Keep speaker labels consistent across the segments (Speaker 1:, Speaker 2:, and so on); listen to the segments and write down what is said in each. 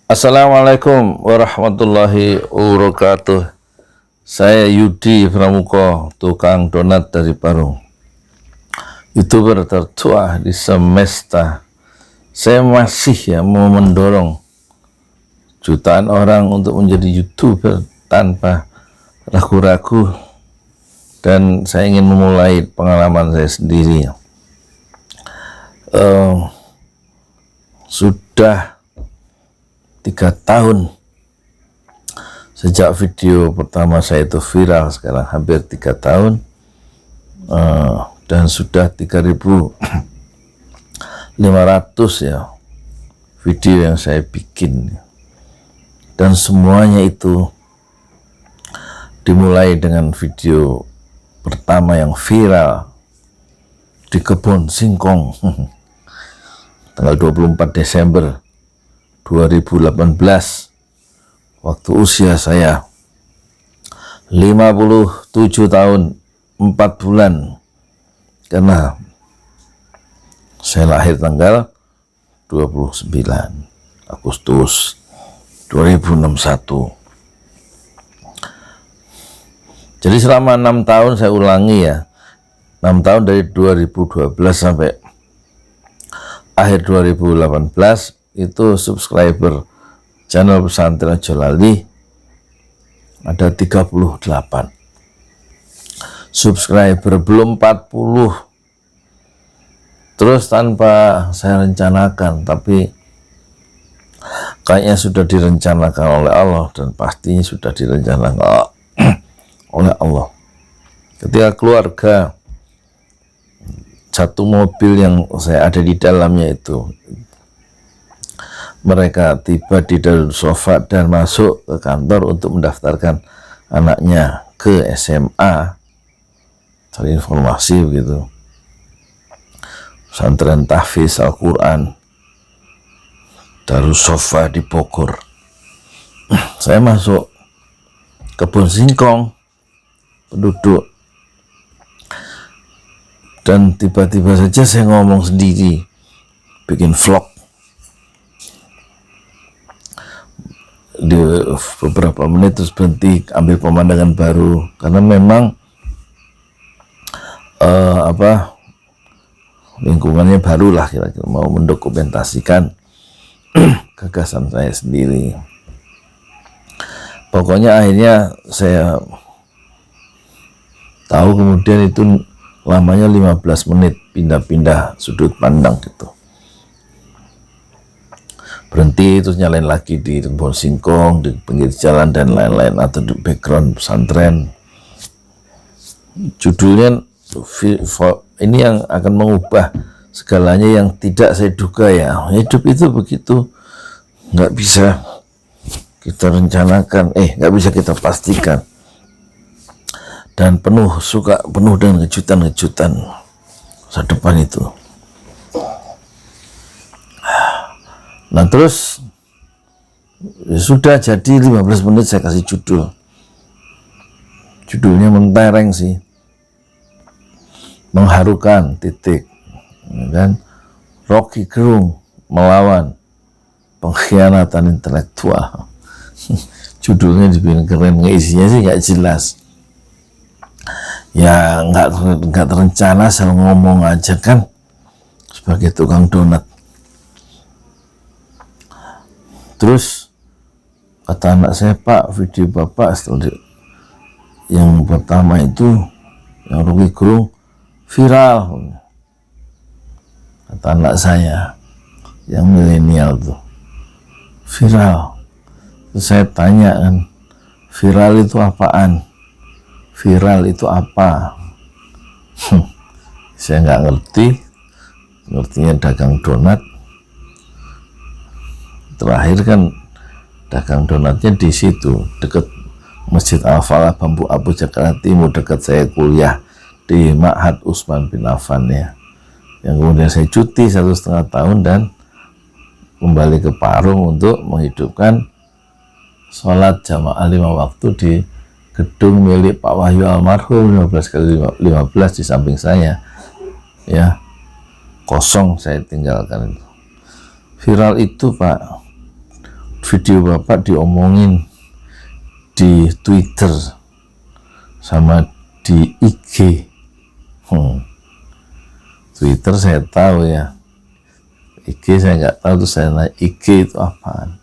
Speaker 1: Assalamualaikum warahmatullahi wabarakatuh. Saya Yudi Pramuko, tukang donat dari Parung, YouTuber tertua di semesta. Saya masih mau mendorong jutaan orang untuk menjadi YouTuber tanpa ragu-ragu, dan saya ingin memulai pengalaman saya sendiri. Sudah 3 tahun sejak video pertama saya itu viral, sekarang hampir 3 tahun, dan sudah 3.500 ya video yang saya bikin, dan semuanya itu dimulai dengan video pertama yang viral di kebun singkong tanggal 24 Desember 2018, waktu usia saya 57 tahun 4 bulan, karena saya lahir tanggal 29 Agustus 2061. Jadi selama 6 tahun, saya ulangi ya, 6 tahun dari 2012 sampai akhir 2018, itu subscriber channel Pesantren Jolali ada 38 subscriber, belum 40. Terus tanpa saya rencanakan, tapi kayaknya sudah direncanakan oleh Allah, dan pastinya sudah direncanakan oleh Allah. Ketika keluarga, satu mobil yang saya ada di dalamnya itu, mereka tiba di Darul Sofa dan masuk ke kantor untuk mendaftarkan anaknya ke SMA, cari informasi begitu, pesantren tahfiz Al-Quran Darul Sofa di Bogor. Saya masuk kebun singkong penduduk, dan tiba-tiba saja saya ngomong sendiri, bikin vlog. Di beberapa menit terus berhenti, ambil pemandangan baru, karena memang lingkungannya baru lah, kira-kira mau mendokumentasikan gagasan saya sendiri. Pokoknya akhirnya saya tahu, kemudian itu lamanya 15 menit, pindah-pindah sudut pandang gitu, berhenti terus nyalain lagi di kebun singkong, di pinggir jalan dan lain-lain, atau di background pesantren. Judulnya ini yang akan mengubah segalanya yang tidak saya duga ya. Hidup itu begitu, nggak bisa kita rencanakan, nggak bisa kita pastikan, dan penuh dengan kejutan-kejutan masa depan itu. Nah terus ya sudah jadi 15 menit saya kasih judulnya mentereng sih, mengharukan titik, dan Rocky Gerung melawan pengkhianatan intelektual. Judulnya dibikin keren, isinya sih nggak jelas ya, nggak terencana, saya ngomong aja kan sebagai tukang donat. Terus kata anak saya, "Pak, video Bapak setelah yang pertama itu, yang Rocky Gerung viral," kata anak saya yang milenial tuh, viral. Terus saya tanya kan, viral itu apaan? Viral itu apa? Saya nggak ngerti, ngertinya dagang donat. Terakhir kan dagang donatnya di situ, dekat Masjid Al-Falah Bambu Apus Jakarta Timur, dekat saya kuliah di Ma'had Utsman bin Affan ya. Yang kemudian saya cuti 1,5 tahun dan kembali ke Parung untuk menghidupkan sholat jamaah 5 waktu di gedung milik Pak Wahyu almarhum 15x15 di samping saya ya, kosong saya tinggalkan itu. Viral itu Pak video Bapak diomongin di Twitter sama di IG. Twitter saya tahu ya, IG saya nggak tahu. Terus saya nanya, IG itu apaan?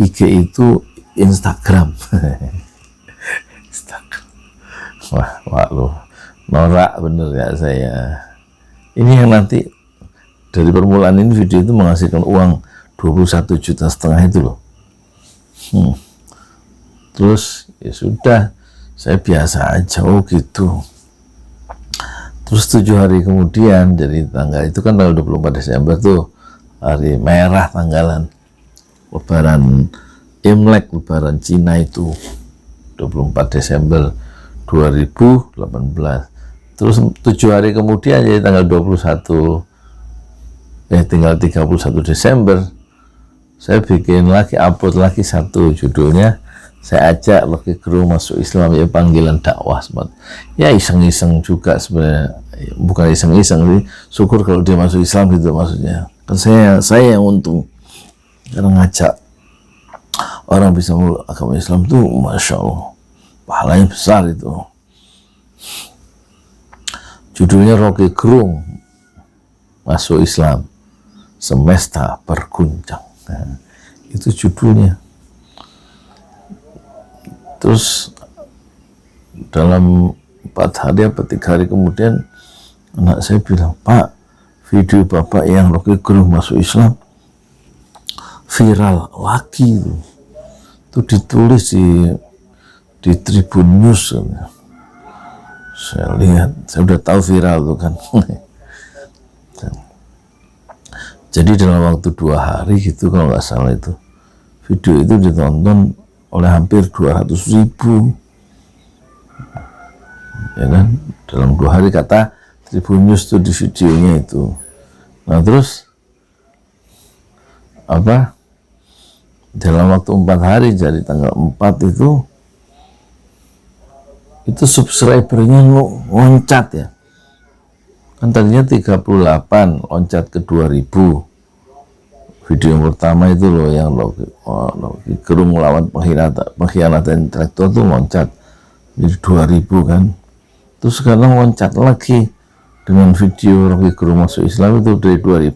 Speaker 1: IG itu Instagram. Instagram. Wah lu norak bener ya saya. Ini yang nanti dari permulaan ini video itu menghasilkan uang 21,5 juta itu loh. Terus ya sudah, saya biasa aja, oh gitu. Terus 7 hari kemudian, jadi tanggal itu kan tanggal 24 Desember tuh, hari merah tanggalan lebaran Imlek, lebaran Cina itu 24 Desember 2018. Terus 7 hari kemudian, jadi tanggal 21, tinggal 31 Desember, saya bikin lagi, upload lagi satu, judulnya saya ajak Rocky Gerung masuk Islam, ya panggilan dakwah. Ya iseng-iseng juga sebenarnya, bukan iseng-iseng sih, syukur kalau dia masuk Islam gitu maksudnya. Kan saya yang untung karena ngajak orang bisa meluk agama Islam tuh, masya Allah, pahalanya besar itu. Judulnya Rocky Gerung masuk Islam, semesta berguncang. Nah, itu judulnya. Terus dalam 4 hari atau 3 hari kemudian anak saya bilang, Pak, video Bapak yang Rocky Gerung masuk Islam viral lagi itu ditulis di Tribun News. Saya lihat, saya udah tahu viral tuh kan. Jadi dalam waktu 2 hari gitu kalau nggak salah, itu video itu ditonton oleh hampir 200.000, ya kan, dalam 2 hari kata Tribun News tuh di videonya itu. Nah terus apa, dalam waktu 4 hari, jadi tanggal 4 itu subscribernya loncat ya. Kan tadinya 38, loncat ke 2.000. Video yang pertama itu loh, yang Rocky Gerung melawan pengkhianatan intelektual tuh loncat jadi 2.000 kan. Terus sekarang loncat lagi dengan video Rocky Gerung masuk Islam itu dari 2.000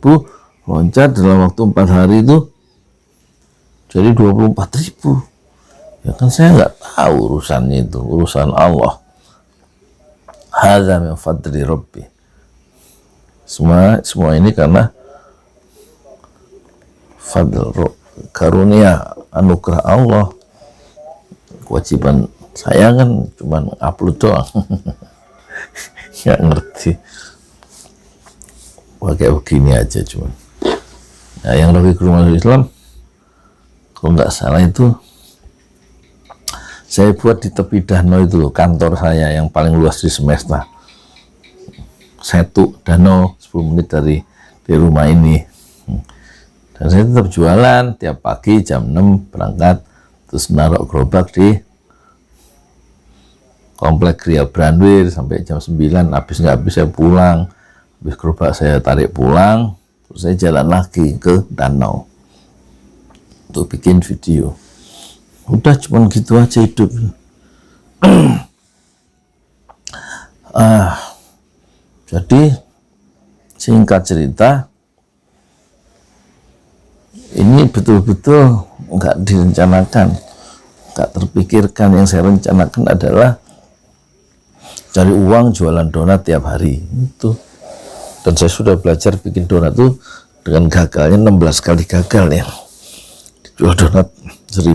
Speaker 1: loncat dalam waktu 4 hari itu jadi 24.000. Ya kan saya nggak tahu urusannya, itu urusan Allah. Hadza min fadli Rabbi. Semua ini karena fadl, karunia, anugerah Allah. Kewajiban saya kan cuma upload doang. Nggak ngerti, pakai begini aja cuman. Nah, yang Rocky Gerung masuk Islam, kalau nggak salah itu saya buat di tepi danau itu loh, kantor saya yang paling luas di semesta. Setu danau 10 menit dari rumah ini. Dan saya tetap jualan tiap pagi jam 6 berangkat, terus naruh gerobak di komplek Ria Branwir sampai jam 9. Habis nggak habis saya pulang, habis gerobak saya tarik pulang, terus saya jalan lagi ke danau untuk bikin video. Udah cuman gitu aja hidup. Jadi singkat cerita, ini betul-betul nggak direncanakan, nggak terpikirkan. Yang saya rencanakan adalah cari uang jualan donat tiap hari itu. Dan saya sudah belajar bikin donat tuh dengan gagalnya 16 kali gagal ya. Jual donat 1.000,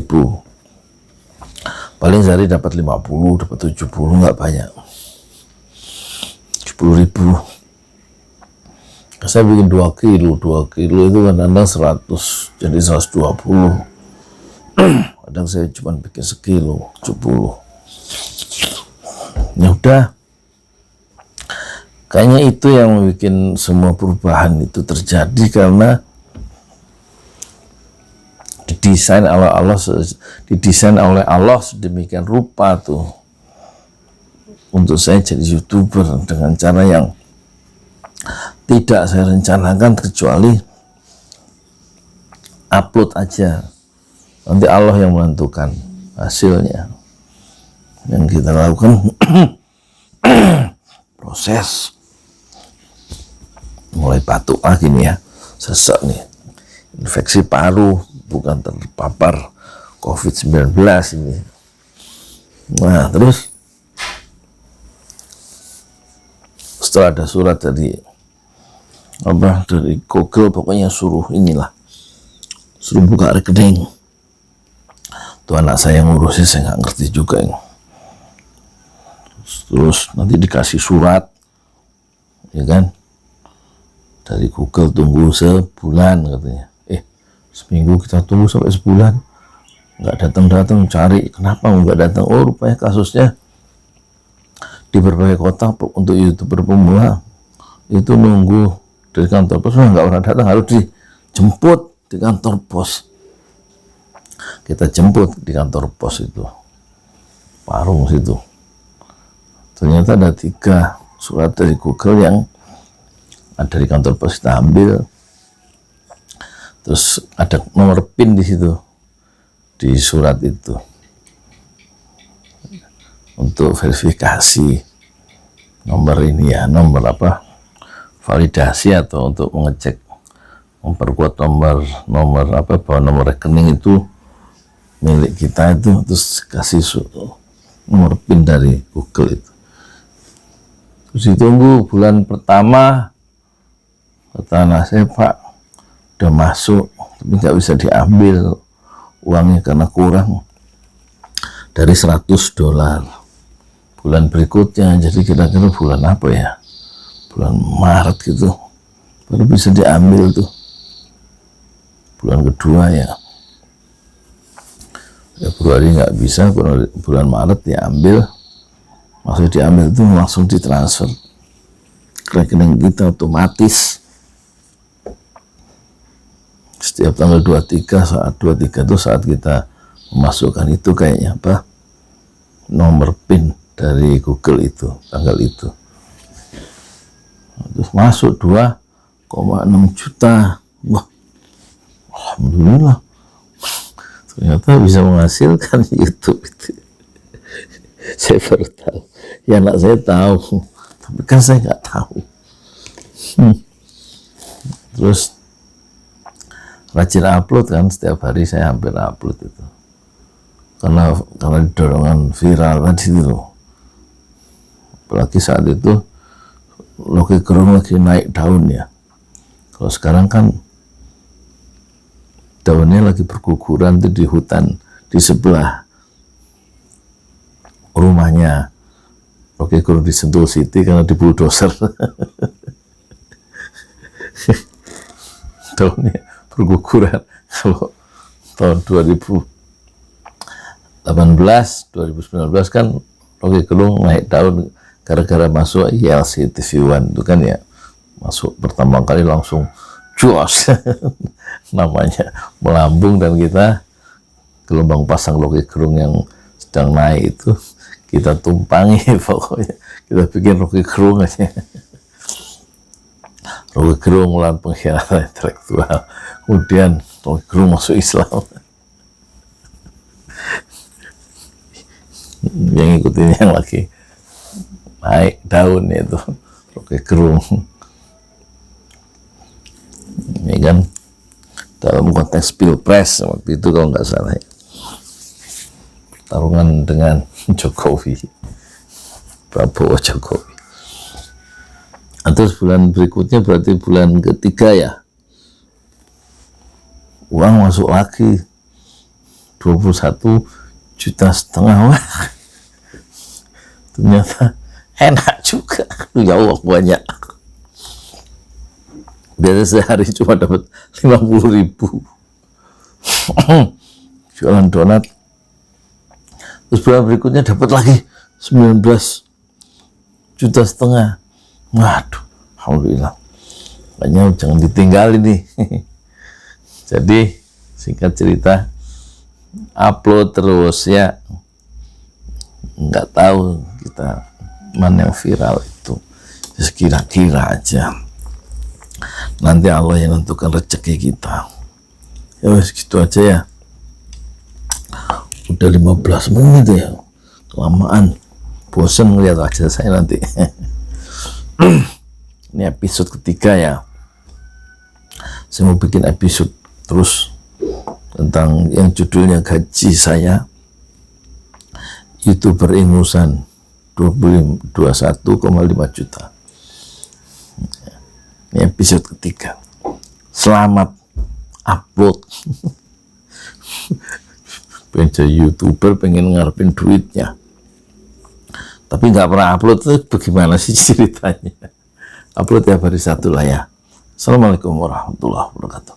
Speaker 1: paling sehari dapat 50, dapat 70, nggak banyak. 70.000. Saya bikin 2 kilo itu kadang-kadang 100, jadi 120. Kadang saya cuma bikin sekilo, 70. Ya udah, kayaknya itu yang bikin semua perubahan itu terjadi, karena didesain oleh Allah sedemikian rupa tuh untuk saya jadi YouTuber dengan cara yang tidak saya rencanakan, kecuali upload aja nanti Allah yang menentukan hasilnya. Yang kita lakukan proses mulai batuk lagi nih ya, sesek nih, infeksi paru, bukan terpapar COVID-19 ini. Nah terus setelah ada surat dari Google, pokoknya suruh buka rekening. Tuh anak saya yang ngurusin, saya nggak ngerti juga ini. Terus nanti dikasih surat, ya kan, dari Google, tunggu sebulan katanya. Seminggu kita tunggu sampai sebulan, nggak datang, cari kenapa nggak datang. Oh rupanya kasusnya di berbagai kota untuk YouTuber pemula itu nunggu dari kantor pos, nggak pernah datang, harus dijemput di kantor pos. Kita jemput di kantor pos itu, Parung situ. Ternyata ada 3 surat dari Google yang ada di kantor pos, kita ambil. Terus ada nomor PIN di situ, di surat itu, untuk verifikasi nomor ini ya, nomor apa, validasi atau untuk mengecek, memperkuat nomor apa, bahwa nomor rekening itu milik kita itu. Terus kasih nomor PIN dari Google itu. Terus ditunggu bulan pertama, kata anak saya, Pak udah masuk tapi nggak bisa diambil uangnya karena kurang dari $100. Bulan berikutnya, jadi kira-kira bulan apa ya, bulan Maret gitu, baru bisa diambil tuh. Bulan kedua ya, Februari nggak bisa, bulan Maret diambil. Maksudnya diambil itu langsung ditransfer ke rekening kita otomatis. Setiap tanggal 23, saat 23 itu saat kita memasukkan itu kayaknya apa, nomor PIN dari Google itu, tanggal itu. Terus masuk 2,6 juta. Wah, alhamdulillah. Ternyata bisa menghasilkan YouTube itu. Saya baru tahu. Ya anak saya tahu, tapi kan saya nggak tahu. Terus rajin upload kan, setiap hari saya hampir upload itu. Karena dorongan viral tadi itu loh. Apalagi saat itu Loki Gerung lagi naik daun ya. Kalau sekarang kan daunnya lagi berguguran tuh di hutan di sebelah rumahnya Loki Gerung di Sentul City karena di bulldozer. Daunnya berguguran. Kalau tahun 2019 kan Loki Gerung naik daun gara-gara masuk ILC TV One itu kan ya, masuk pertama kali langsung jos namanya melambung, dan kita gelombang pasang Loki Gerung yang sedang naik itu kita tumpangi. Pokoknya kita bikin Loki Gerung aja. Loki Gerung melawan pengkhianatan intelektual, kemudian Loki Gerung masuk Islam. Yang ikutin yang lagi naik daun itu Loki Gerung. Ini kan dalam konteks pilpres waktu itu kalau nggak salah ya, pertarungan dengan Jokowi, Prabowo Jokowi. Terus bulan berikutnya berarti bulan ketiga ya, uang masuk lagi 21,5 juta. Wah, ternyata enak juga. Ya Allah, banyak. Biasanya sehari cuma dapat 50.000 jualan donat. Terus bulan berikutnya dapat lagi 19,5 juta. Waduh, alhamdulillah. Makanya jangan ditinggalin nih. Jadi singkat cerita, upload terus ya. Nggak tahu kita mana yang viral itu. Just kira-kira aja. Nanti Allah yang menentukan rezeki kita. Ya wes gitu aja ya. udah 15 menit ya, kelamaan, bosan ngeliat wajah saya nanti. Ini episode ketiga ya, saya mau bikin episode terus tentang yang judulnya gaji saya YouTuber ingusan 21,5 juta. Ini episode ketiga. Selamat upload. Pengen jadi YouTuber, pengen ngarepin duitnya, tapi nggak pernah upload, itu bagaimana sih ceritanya? Upload tiap hari satu lah ya. Assalamualaikum warahmatullahi wabarakatuh.